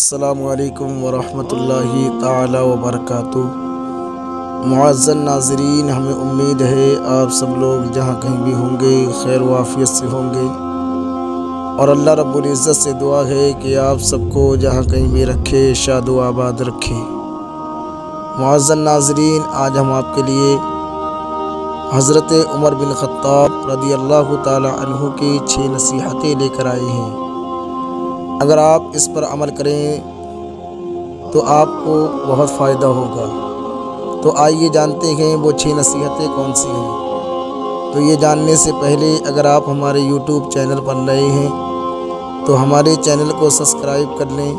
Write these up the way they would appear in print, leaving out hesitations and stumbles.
السلام علیکم ورحمۃ اللہ تعالی وبرکاتہ۔ معزز ناظرین، ہمیں امید ہے آپ سب لوگ جہاں کہیں بھی ہوں گے خیر و عافیت سے ہوں گے، اور اللہ رب العزت سے دعا ہے کہ آپ سب کو جہاں کہیں بھی رکھے شاد و آباد رکھے۔ معزز ناظرین، آج ہم آپ کے لیے حضرت عمر بن خطاب رضی اللہ تعالی عنہ کی 6 نصیحتیں لے کر آئے ہیں۔ اگر آپ اس پر عمل کریں تو آپ کو بہت فائدہ ہوگا۔ تو آئیے جانتے ہیں وہ 6 نصیحتیں کون سی ہیں۔ تو یہ جاننے سے پہلے اگر آپ ہمارے یوٹیوب چینل پر نئے ہیں تو ہمارے چینل کو سبسکرائب کر لیں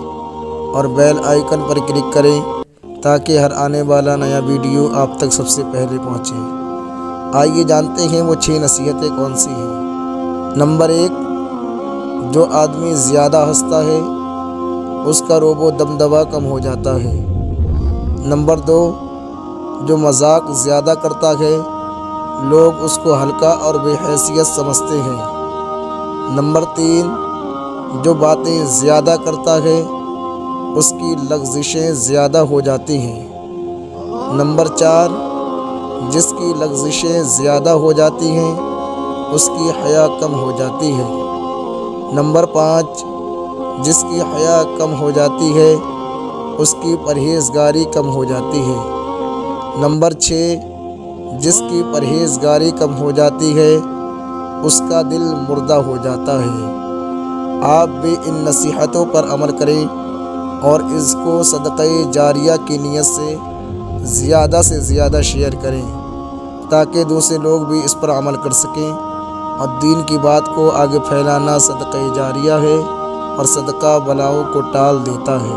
اور بیل آئیکن پر کلک کریں تاکہ ہر آنے والا نیا ویڈیو آپ تک سب سے پہلے پہنچے۔ آئیے جانتے ہیں وہ 6 نصیحتیں کون سی ہیں۔ نمبر 1، جو آدمی زیادہ ہنستا ہے اس کا روب و دمدمہ کم ہو جاتا ہے۔ نمبر 2، جو مذاق زیادہ کرتا ہے لوگ اس کو ہلکا اور بے حیثیت سمجھتے ہیں۔ نمبر 3، جو باتیں زیادہ کرتا ہے اس کی لغزشیں زیادہ ہو جاتی ہیں۔ نمبر 4، جس کی لغزشیں زیادہ ہو جاتی ہیں اس کی حیا کم ہو جاتی ہے۔ نمبر 5، جس کی حیا کم ہو جاتی ہے اس کی پرہیزگاری کم ہو جاتی ہے۔ نمبر 6، جس کی پرہیزگاری کم ہو جاتی ہے اس کا دل مردہ ہو جاتا ہے۔ آپ بھی ان نصیحتوں پر عمل کریں اور اس کو صدقہ جاریہ کی نیت سے زیادہ شیئر کریں تاکہ دوسرے لوگ بھی اس پر عمل کر سکیں۔ اور دین کی بات کو آگے پھیلانا صدقہ جاریہ ہے، اور صدقہ بلاؤں کو ٹال دیتا ہے۔